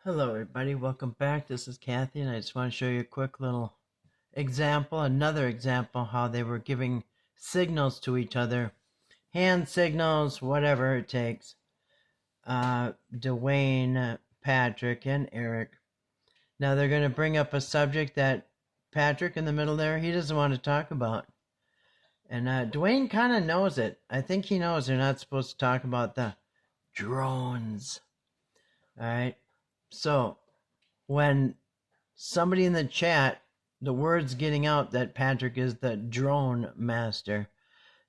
Hello everybody, welcome back. This is Kathy and I just want to show you a quick little example, another example how they were giving signals to each other. Hand signals, whatever it takes. Dewayne, Patrick, and Eric. Now they're going to bring up a subject that Patrick in the middle there, he doesn't want to talk about. And Dewayne kind of knows it. I think he knows they're not supposed to talk about the drones. Alright, so when somebody in the chat, the word's getting out that Patrick is the drone master.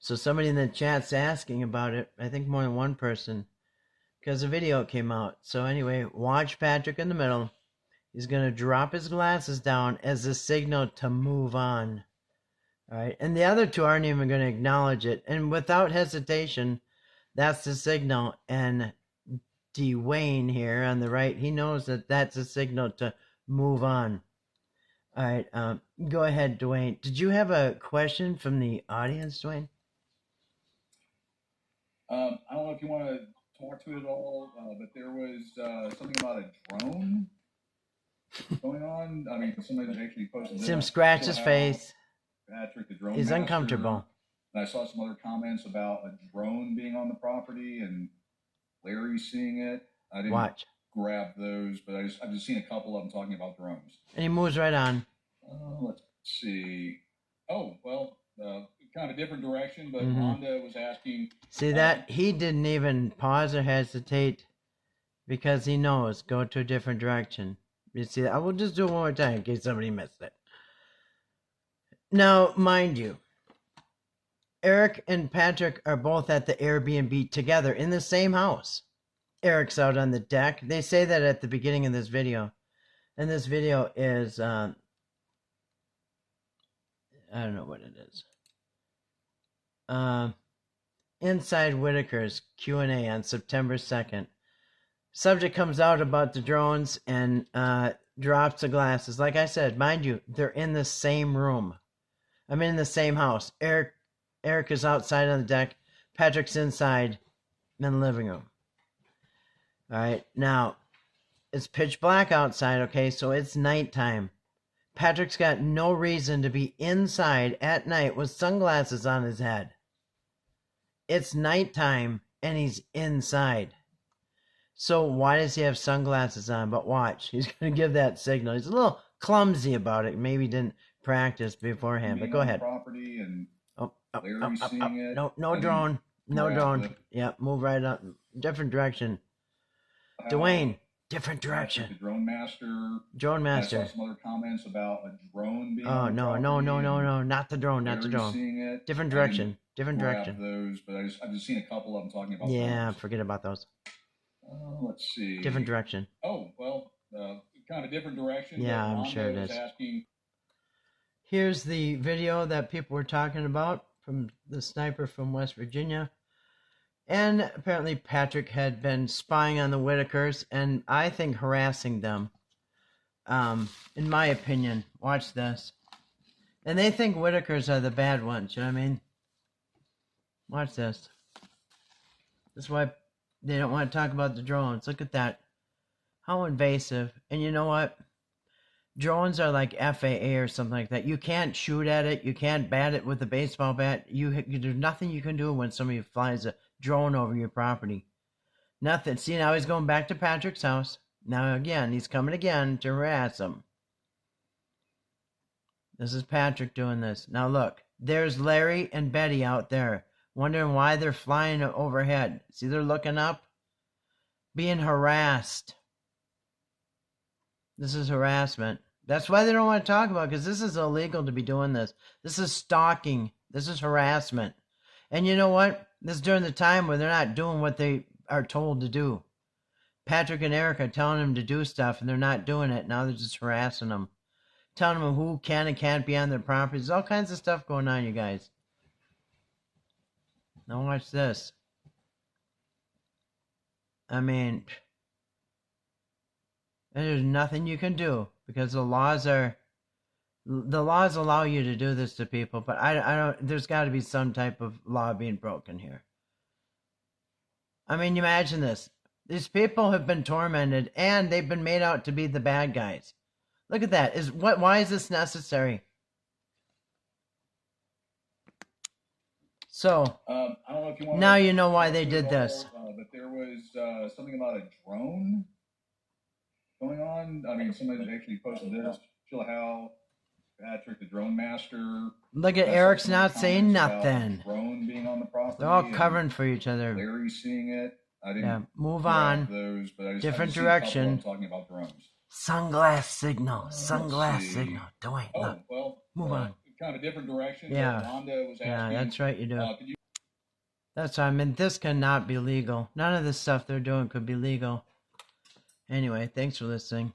So somebody in the chat's asking about it. I think more than one person, because a video came out. So anyway, watch Patrick in the middle. He's going to drop his glasses down as a signal to move on. All right, and the other two aren't even going to acknowledge it. And without hesitation, that's the signal. And Dewayne here on the right, he knows that that's a signal to move on. All right, go ahead, Dewayne. Did you have a question from the audience, Dewayne? I don't know if you want to talk to it at all, but there was something about a drone going on. I mean, somebody that actually posted. See him scratch his face. Patrick, the drone He's master, uncomfortable. And I saw some other comments about a drone being on the property and Larry seeing it. I didn't grab those, but I've just seen a couple of them talking about drones. And he moves right on. Let's see. Oh, well, kind of a different direction, but Rhonda was asking. See that? He didn't even pause or hesitate because he knows. Go to a different direction. You see that? I will just do it one more time in case somebody missed it. Now, mind you, Eric and Patrick are both at the Airbnb together in the same house. Eric's out on the deck. They say that at the beginning of this video. And this video is, I don't know what it is. Inside Whittaker's Q&A on September 2nd. Subject comes out about the drones and drops the glasses. Like I said, mind you, they're in the same room. I'm in the same house. Eric is outside on the deck. Patrick's inside in the living room. All right, now it's pitch black outside, okay, so it's nighttime. Patrick's got no reason to be inside at night with sunglasses on his head. It's nighttime and he's inside. So why does he have sunglasses on? But watch, he's going to give that signal. He's a little clumsy about it. Maybe didn't practice beforehand, but go ahead. Property and No drone. No drone. Yeah, move right up. Different direction. Dewayne, different direction. The drone master. Drone master. I saw some other comments about a drone being no, not the drone, not the drone. Different direction. Different direction. Those, but I've just seen a couple of them talking about. Yeah, drones. Forget about those. Let's see. Different direction. Oh, well, kind of a different direction. Yeah, I'm sure it is. Here's the video that people were talking about from the sniper from West Virginia. And apparently Patrick had been spying on the Whittakers and I think harassing them. In my opinion. Watch this. And they think Whittakers are the bad ones, you know what I mean? Watch this. This is why they don't want to talk about the drones. Look at that. How invasive. And you know what? Drones are like FAA or something like that. You can't shoot at it. You can't bat it with a baseball bat. There's nothing you can do when somebody flies a drone over your property. Nothing. See, now he's going back to Patrick's house. Now again, he's coming again to harass him. This is Patrick doing this. Now look, there's Larry and Betty out there, wondering why they're flying overhead. See, they're looking up, being harassed. This is harassment. That's why they don't want to talk about it, because this is illegal to be doing this. This is stalking. This is harassment. And you know what? This is during the time where they're not doing what they are told to do. Patrick and Eric are telling them to do stuff, and they're not doing it. Now they're just harassing them. Telling them who can and can't be on their property. There's all kinds of stuff going on, you guys. Now watch this. I mean, there's nothing you can do because the laws allow you to do this to people, but I don't. There's got to be some type of law being broken here. I mean, imagine this. These people have been tormented, and they've been made out to be the bad guys. Look at that. Why is this necessary? So, I don't know if you want now you know why they did this. But there was something about a drone going on. I mean, somebody actually posted this. Chill how Patrick, the drone master. Look at Eric's not saying nothing. Drone being on the property. They're all covering for each other. Larry's seeing it. I didn't. Yeah, move on. Those, but I different direction. Talking about drones. Sunglass signal. Sunglass signal. Dewayne, look. Well, move on. Kind of a different direction. Yeah. Rhonda was asking, yeah, that's right. You do. That's why I mean. This cannot be legal. None of this stuff they're doing could be legal. Anyway, thanks for listening.